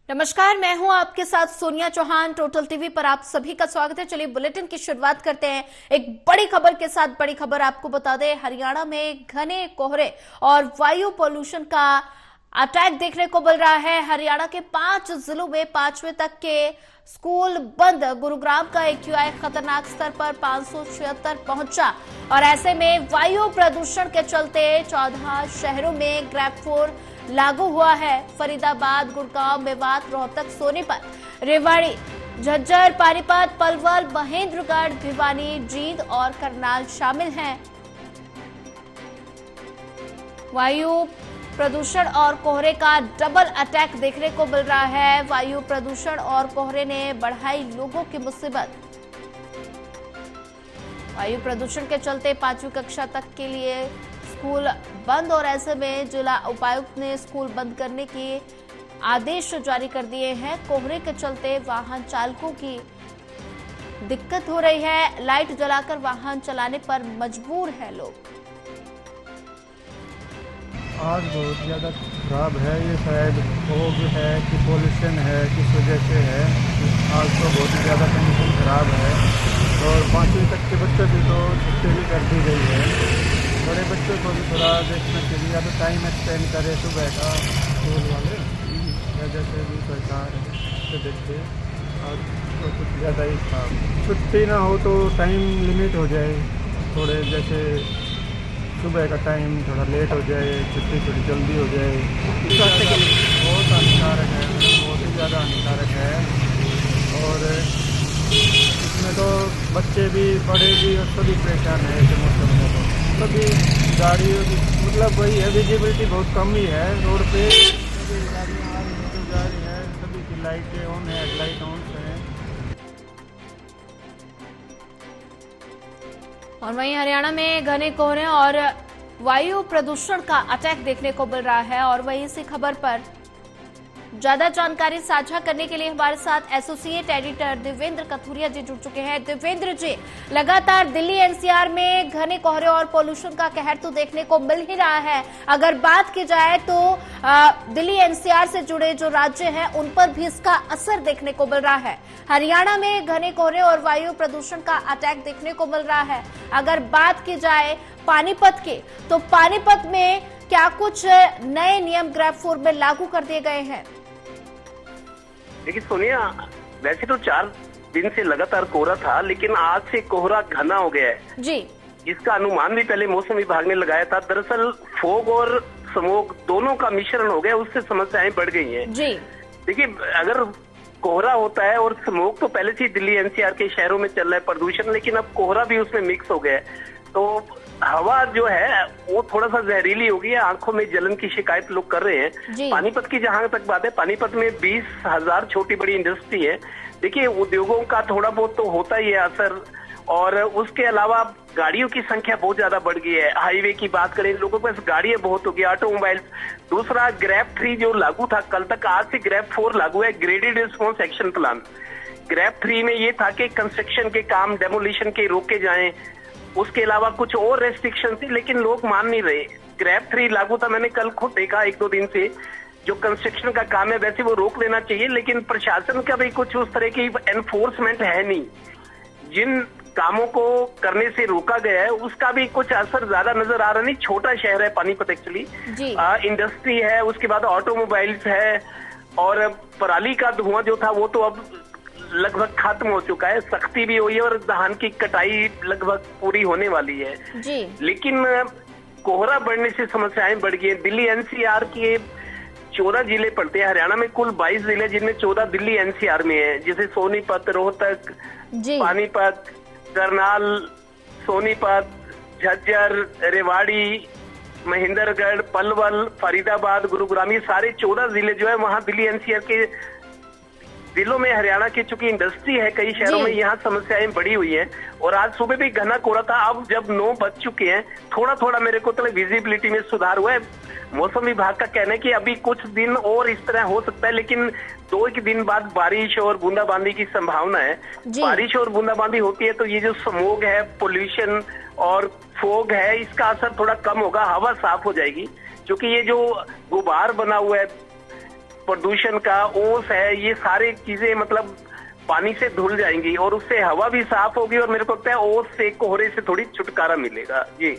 नमस्कार, मैं हूं आपके साथ सोनिया चौहान। टोटल टीवी पर आप सभी का स्वागत है। चलिए बुलेटिन की शुरुआत करते हैं एक बड़ी खबर के साथ। बड़ी खबर आपको बता दें, हरियाणा में घने कोहरे और वायु पोल्यूशन का अटैक देखने को मिल रहा है। हरियाणा के 5 जिलों में 5वीं तक के स्कूल बंद। गुरुग्राम का AQI खतरनाक स्तर पर 576 पहुंचा और ऐसे में वायु प्रदूषण के चलते 14 शहरों में ग्रेड 4 लागू हुआ है। फरीदाबाद, गुड़गांव, मेवात, रोहतक, सोनीपत, रेवाड़ी, झज्जर, पानीपत, पलवल, महेंद्रगढ़, भिवानी, जींद और करनाल शामिल हैं। वायु प्रदूषण और कोहरे का डबल अटैक देखने को मिल रहा है। वायु प्रदूषण और कोहरे ने बढ़ाई लोगों की मुसीबत। वायु प्रदूषण के चलते 5वीं कक्षा तक के लिए स्कूल बंद और ऐसे में जिला उपायुक्त ने स्कूल बंद करने के आदेश जारी कर दिए हैं। कोहरे के चलते वाहन चालकों की दिक्कत हो रही है। लाइट जलाकर वाहन चलाने पर मजबूर है लोग। आज बहुत ज़्यादा खराब है। ये शायद फॉग है कि पोल्यूशन है, किस वजह से है। आज तो बहुत ही ज़्यादा कंडीशन खराब है और 5वीं तक के बच्चों की तो छुट्टी भी कर दी गई है। बड़े बच्चों को भी थोड़ा देखना चाहिए, या तो टाइम एक्सटेंड करे सुबह का स्कूल वाले, जैसे भी सरकार से देखे। और तो कुछ ज़्यादा ही खराब, छुट्टी ना हो तो टाइम लिमिट हो जाए थोड़े, जैसे सुबह का टाइम थोड़ा लेट हो जाए, छुट्टी थोड़ी जल्दी हो जाए। स्वास्थ्य के लिए बहुत हानिकारक है, बहुत ही ज़्यादा हानिकारक है। और इसमें तो बच्चे भी, बड़े भी और सभी परेशान है ऐसे मौसम में। तो सभी गाड़ियों की मतलब वही है, विजिबिलिटी बहुत कम ही है रोड पे। सभी गाड़ियाँ आ रही हैं जो जा रही हैं, सभी की लाइटें ऑन है, हेडलाइट ऑन है। और वहीं हरियाणा में घने कोहरे और वायु प्रदूषण का अटैक देखने को मिल रहा है। और वहीं इसी खबर पर ज्यादा जानकारी साझा करने के लिए हमारे साथ एसोसिएट एडिटर देवेंद्र कथुरिया जी जुड़ चुके हैं। देवेंद्र जी, लगातार दिल्ली NCR में घने कोहरे और पोल्यूशन का कहर तो देखने को मिल ही रहा है। अगर बात की जाए तो दिल्ली NCR से जुड़े जो राज्य हैं उन पर भी इसका असर देखने को मिल रहा है। हरियाणा में घने कोहरे और वायु प्रदूषण का अटैक देखने को मिल रहा है। अगर बात की जाए पानीपत की, तो पानीपत में क्या कुछ नए नियम ग्रेड 4 में लागू कर दिए गए हैं? देखिए सोनिया, वैसे तो 4 दिन से लगातार कोहरा था, लेकिन आज से कोहरा घना हो गया है जी। इसका अनुमान भी पहले मौसम विभाग ने लगाया था। दरअसल फॉग और स्मोक दोनों का मिश्रण हो गया, उससे समस्याएं बढ़ गई हैं जी। देखिए, अगर कोहरा होता है और स्मोक तो पहले से ही दिल्ली NCR के शहरों में चल रहा है प्रदूषण, लेकिन अब कोहरा भी उसमें मिक्स हो गया है, तो हवा जो है वो थोड़ा सा जहरीली हो गई है। आंखों में जलन की शिकायत लोग कर रहे हैं। पानीपत की जहां तक बात है, पानीपत में 20,000 छोटी बड़ी इंडस्ट्री है। देखिए, उद्योगों का थोड़ा बहुत तो होता ही है असर, और उसके अलावा गाड़ियों की संख्या बहुत ज्यादा बढ़ गई है। हाईवे की बात करें, लोगों के पास गाड़ियां बहुत हो गई, ऑटोमोबाइल। दूसरा, ग्रेड 3 जो लागू था कल तक, आज से ग्रेड 4 लागू है, graded response action plan. Grade 3 में ये था कि कंस्ट्रक्शन के काम, डेमोलिशन के रोके जाएं, उसके अलावा कुछ और रेस्ट्रिक्शन थी, लेकिन लोग मान नहीं रहे। ग्रेड 3 लागू था, मैंने कल खुद देखा 1-2 दिन से। जो कंस्ट्रक्शन का काम है वैसे वो रोक लेना चाहिए, लेकिन प्रशासन का भी कुछ उस तरह की एनफोर्समेंट है नहीं। जिन कामों को करने से रोका गया है उसका भी कुछ असर ज्यादा नजर आ रहा नहीं। छोटा शहर है पानीपत एक्चुअली, इंडस्ट्री है, उसके बाद ऑटोमोबाइल्स है, और पराली का धुआं जो था वो तो अब लगभग खत्म हो चुका है। सख्ती भी हुई है और धान की कटाई लगभग पूरी होने वाली है जी। लेकिन कोहरा बढ़ने से समस्याएं बढ़ गई है। दिल्ली NCR के 14 जिले पड़ते हैं। हरियाणा में कुल 22 जिले, जिनमें 14 दिल्ली NCR में है, जैसे सोनीपत, रोहतक, पानीपत, करनाल, सोनीपत, झज्जर, रेवाड़ी, महेंद्रगढ़, पलवल, फरीदाबाद, गुरुग्राम, ये सारे 14 जिले जो है वहाँ दिल्ली NCR के जिलों में हरियाणा की चूंकि इंडस्ट्री है कई शहरों में, यहाँ समस्याएं बढ़ी हुई हैं। और आज सुबह भी घना कोहरा था। अब जब 9 बज चुके हैं, थोड़ा थोड़ा मेरे को तो विजिबिलिटी में सुधार हुआ है। मौसम विभाग का कहना है कि अभी कुछ दिन और इस तरह हो सकता है, लेकिन 2 दिन बाद बारिश और बूंदाबांदी की संभावना है। बारिश और बूंदाबांदी होती है तो ये जो स्मोग है, पोल्यूशन और फॉग है, इसका असर थोड़ा कम होगा, हवा साफ हो जाएगी। क्योंकि ये जो गुबार बना हुआ है प्रदूषण का ओस है, ये सारी चीजें मतलब पानी से धुल जाएंगी और उससे हवा भी साफ होगी और मेरे को लगता है ओस से, कोहरे से थोड़ी छुटकारा मिलेगा। जी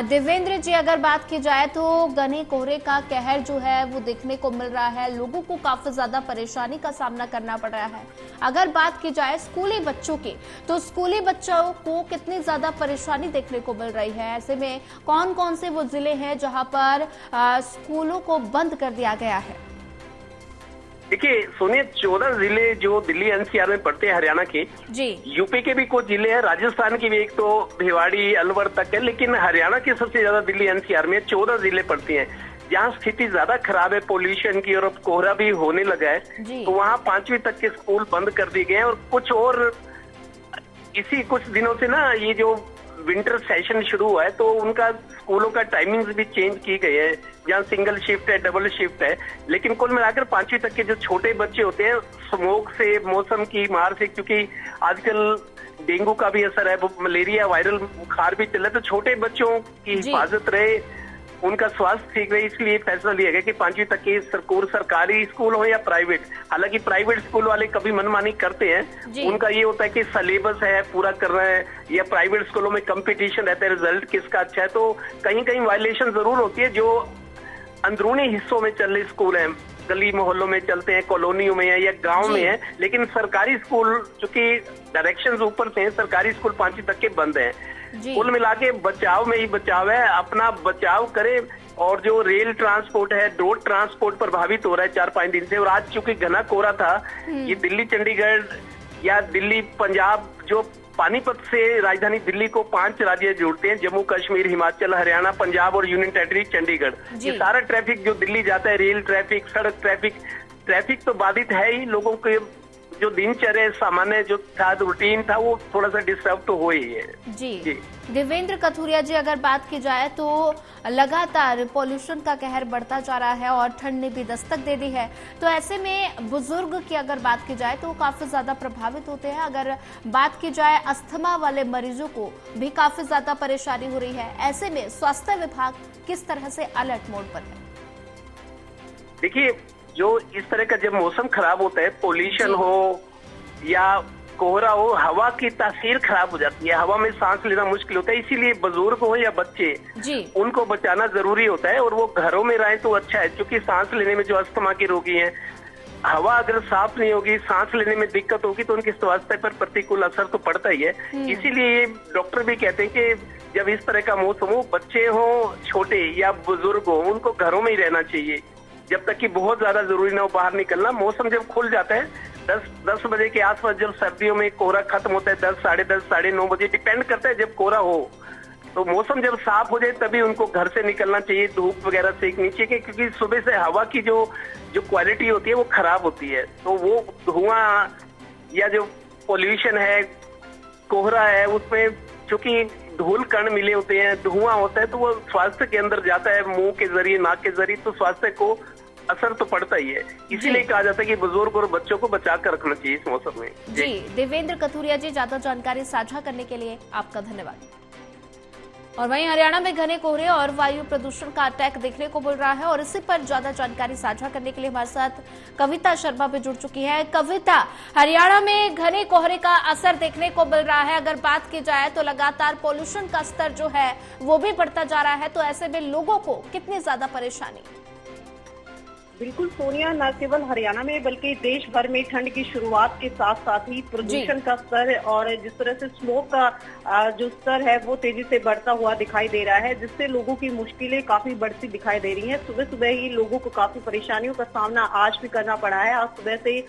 देवेंद्र जी, अगर बात की जाए तो घने कोहरे का कहर जो है वो देखने को मिल रहा है, लोगों को काफी ज्यादा परेशानी का सामना करना पड़ रहा है। अगर बात की जाए स्कूली बच्चों की, तो स्कूली बच्चों को कितनी ज्यादा परेशानी देखने को मिल रही है? ऐसे में कौन कौन से वो जिले हैं जहां पर स्कूलों को बंद कर दिया गया है? देखिए सोनिया, 14 जिले जो दिल्ली एनसीआर में पड़ते हैं हरियाणा के, जी यूपी के भी कुछ जिले हैं, राजस्थान की भी एक तो भिवाड़ी अलवर तक है, लेकिन हरियाणा के सबसे ज्यादा दिल्ली एनसीआर में 14 जिले पड़ते हैं जहाँ स्थिति ज्यादा खराब है पोल्यूशन की और अब कोहरा भी होने लगा है। तो वहाँ 5वीं तक के स्कूल बंद कर दिए गए हैं और इसी कुछ दिनों से ना ये जो विंटर सेशन शुरू हुआ है तो उनका स्कूलों का टाइमिंग्स भी चेंज की गई है, जहाँ सिंगल शिफ्ट है, डबल शिफ्ट है। लेकिन कुल मिलाकर 5वीं तक के जो छोटे बच्चे होते हैं, स्मोक से, मौसम की मार से, क्योंकि आजकल डेंगू का भी असर है, मलेरिया वायरल बुखार भी चल रहा है, तो छोटे बच्चों की हिफाजत रहे, उनका स्वास्थ्य ठीक रहे, इसलिए फैसला लिया गया कि 5वीं तक के सरकारी स्कूल हो या प्राइवेट। हालांकि प्राइवेट स्कूल वाले कभी मनमानी करते हैं, उनका ये होता है कि सिलेबस है पूरा कर रहे हैं, या प्राइवेट स्कूलों में कंपटीशन रहता है रिजल्ट किसका अच्छा है, तो कहीं कहीं वायलेशन जरूर होती है जो अंदरूनी हिस्सों में चल रहे स्कूल हैं, गली मोहल्लों में चलते हैं, कॉलोनियों में है या गांव में है। लेकिन सरकारी स्कूल चूंकि डायरेक्शंस ऊपर से हैं, सरकारी स्कूल 5वीं तक के बंद हैं। कुल मिला के बचाव में ही बचाव है, अपना बचाव करे। और जो रेल ट्रांसपोर्ट है, रोड ट्रांसपोर्ट प्रभावित हो रहा है 4-5 दिन से, और आज चूंकि घना कोहरा था, ये दिल्ली चंडीगढ़ या दिल्ली पंजाब, जो पानीपत से राजधानी दिल्ली को 5 राज्य जोड़ते हैं, जम्मू कश्मीर, हिमाचल, हरियाणा, पंजाब और यूनियन टेरिटरी चंडीगढ़, ये सारा ट्रैफिक जो दिल्ली जाता है, रेल ट्रैफिक, सड़क ट्रैफिक तो बाधित है ही। लोगों के जो दिनचर्या सामान्य जो था, रूटीन था, वो थोड़ा सा डिस्टर्ब तो हो ही है। जी देवेंद्र कथुरिया जी, अगर बात की जाए तो लगातार पॉल्यूशन का कहर बढ़ता जा रहा है और ठंड ने भी दस्तक दे दी है, तो ऐसे में बुजुर्ग की अगर बात की जाए तो काफी ज्यादा प्रभावित होते हैं। अगर बात की जाए अस्थमा वाले मरीजों को भी काफी ज्यादा परेशानी हो रही है। ऐसे में स्वास्थ्य विभाग किस तरह से अलर्ट मोड पर है? देखिए, जो इस तरह का जब मौसम खराब होता है, पोल्यूशन हो या कोहरा हो, हवा की तासीर खराब हो जाती है, हवा में सांस लेना मुश्किल होता है, इसीलिए बुजुर्ग हो या बच्चे, उनको बचाना जरूरी होता है और वो घरों में रहे तो अच्छा है, क्योंकि सांस लेने में जो अस्थमा के रोगी हैं, हवा अगर साफ नहीं होगी, सांस लेने में दिक्कत होगी तो उनके स्वास्थ्य पर प्रतिकूल असर तो पड़ता ही है। इसीलिए डॉक्टर भी कहते हैं कि जब इस तरह का मौसम हो, बच्चे हो छोटे या बुजुर्ग हो, उनको घरों में ही रहना चाहिए जब तक कि बहुत ज्यादा जरूरी ना हो बाहर निकलना। मौसम जब खुल जाता है 10 बजे के आसपास, जब सर्दियों में कोहरा खत्म होता है 10, साढ़े 10, साढ़े 9 बजे, डिपेंड करता है जब कोहरा हो, तो मौसम जब साफ हो जाए तभी उनको घर से निकलना चाहिए, धूप वगैरह सेकनी चाहिए, क्योंकि सुबह से हवा की जो क्वालिटी होती है वो खराब होती है। तो वो धुआं या जो पोल्यूशन है, कोहरा है, उसमें चूंकि धूल कण मिले होते हैं, धुआं होता है, तो वो स्वास्थ्य के अंदर जाता है मुंह के जरिए, नाक के जरिए, तो स्वास्थ्य को असर तो पड़ता ही है। इसीलिए कहा जाता है कि बुजुर्ग और बच्चों को बचा कर रखना चाहिए इस मौसम में। जी देवेंद्र कथुरिया जी, ज्यादा जानकारी साझा करने के लिए आपका धन्यवाद। और वहीं हरियाणा में घने कोहरे और वायु प्रदूषण का अटैक देखने को मिल रहा है और इसी पर ज्यादा जानकारी साझा करने के लिए हमारे साथ कविता शर्मा भी जुड़ चुकी है। कविता, हरियाणा में घने कोहरे का असर देखने को मिल रहा है, अगर बात की जाए तो लगातार पोल्यूशन का स्तर जो है वो भी बढ़ता जा रहा है, तो ऐसे में लोगों को कितनी ज्यादा परेशानी? बिल्कुल सोनिया, न केवल हरियाणा में बल्कि देश भर में ठंड की शुरुआत के साथ साथ ही प्रदूषण का स्तर और जिस तरह से स्मोक का जो स्तर है वो तेजी से बढ़ता हुआ दिखाई दे रहा है, जिससे लोगों की मुश्किलें काफी बढ़ती दिखाई दे रही हैं। सुबह सुबह ही लोगों को काफी परेशानियों का सामना आज भी करना पड़ा है। आज सुबह से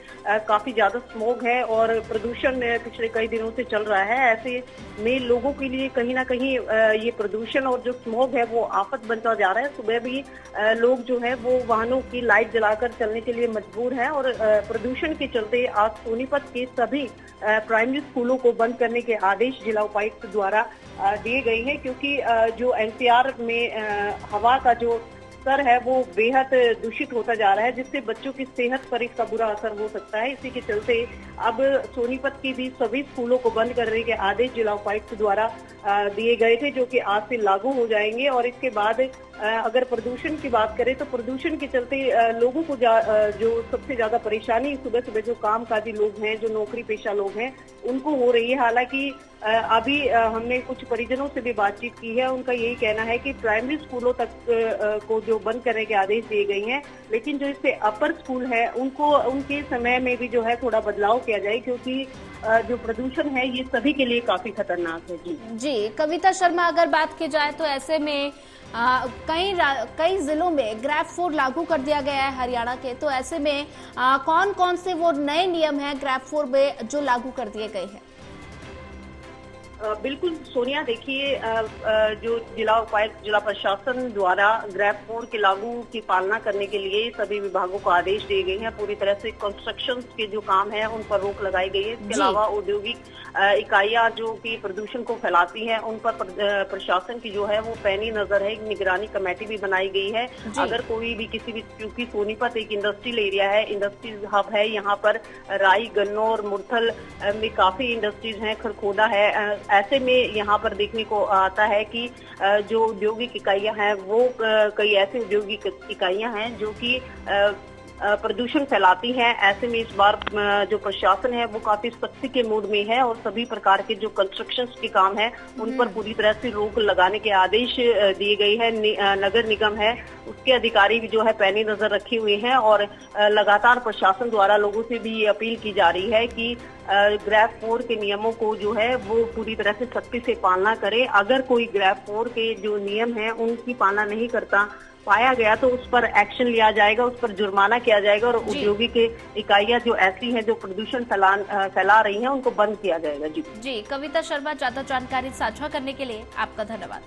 काफी ज्यादा स्मोक है और प्रदूषण पिछले कई दिनों से चल रहा है। ऐसे में लोगों के लिए कहीं ना कहीं ये प्रदूषण और जो स्मोक है वो आफत बनता जा रहा है। सुबह भी लोग जो है वो वाहनों की लाइट जलाकर चलने के लिए मजबूर हैं और प्रदूषण के चलते आज सोनीपत के सभी प्राइमरी स्कूलों को बंद करने के आदेश जिला उपायुक्त द्वारा दिए गए हैं, क्योंकि जो एनसीआर में हवा का जो स्तर है वो बेहद दूषित होता जा रहा है, जिससे बच्चों की सेहत पर इसका बुरा असर हो सकता है। इसी के चलते अब सोनीपत की भी सभी स्कूलों को बंद करने के आदेश जिला उपायुक्त द्वारा दिए गए थे, जो कि आज से लागू हो जाएंगे। और इसके बाद अगर प्रदूषण की बात करें तो प्रदूषण के चलते लोगों को जो सबसे ज्यादा परेशानी सुबह सुबह जो कामकाजी लोग हैं, जो नौकरी पेशा लोग हैं, उनको हो रही है। हालांकि अभी हमने कुछ परिजनों से भी बातचीत की है, उनका यही कहना है कि प्राइमरी स्कूलों तक को जो बंद करने के आदेश दिए गए हैं, लेकिन जो इससे अपर स्कूल है उनको उनके समय में भी जो है थोड़ा बदलाव किया जाए, क्योंकि जो प्रदूषण है ये सभी के लिए काफी खतरनाक है। जी कविता शर्मा, अगर बात की जाए तो ऐसे में कई जिलों में ग्रैब 4 लागू कर दिया गया है हरियाणा के, तो ऐसे में कौन कौन से वो नए नियम हैं ग्रैब 4 में जो लागू कर दिए गए हैं? बिल्कुल सोनिया, देखिए जो जिला उपायुक्त जिला प्रशासन द्वारा ग्रैब 4 के लागू की पालना करने के लिए सभी विभागों को आदेश दिए गए हैं। पूरी तरह से कंस्ट्रक्शन के जो काम है उन पर रोक लगाई गई है। इसके अलावा औद्योगिक इकाइयां जो कि प्रदूषण को फैलाती हैं उन पर प्रशासन की जो है वो पैनी नजर है। एक निगरानी कमेटी भी बनाई गई है। अगर कोई भी किसी भी, क्योंकि सोनीपत एक इंडस्ट्रियल एरिया है, इंडस्ट्रीज हब है, यहाँ पर राई, गन्नौर, मुरथल में काफी इंडस्ट्रीज हैं, खरखोदा है। ऐसे में यहाँ पर देखने को आता है कि जो औद्योगिक इकाइयां हैं वो कई ऐसी औद्योगिक इकाइयां हैं जो कि प्रदूषण फैलाती हैं। ऐसे में इस बार जो प्रशासन है वो काफी सख्ती के मूड में है और सभी प्रकार के जो कंस्ट्रक्शन के काम है उन पर पूरी तरह से रोक लगाने के आदेश दिए गए हैं। नगर निगम है उसके अधिकारी भी जो है पैनी नजर रखे हुए हैं और लगातार प्रशासन द्वारा लोगों से भी ये अपील की जा रही है कि ग्रैब 4 के नियमों को जो है वो पूरी तरह से सख्ती से पालना करे। अगर कोई ग्रैब 4 के जो नियम है उनकी पालना नहीं करता पाया गया तो उस पर एक्शन लिया जाएगा, उस पर जुर्माना किया जाएगा और औद्योगिक इकाइयां जो ऐसी हैं जो प्रदूषण फैला रही हैं उनको बंद किया जाएगा। जी कविता शर्मा, ज्यादा जानकारी साझा करने के लिए आपका धन्यवाद।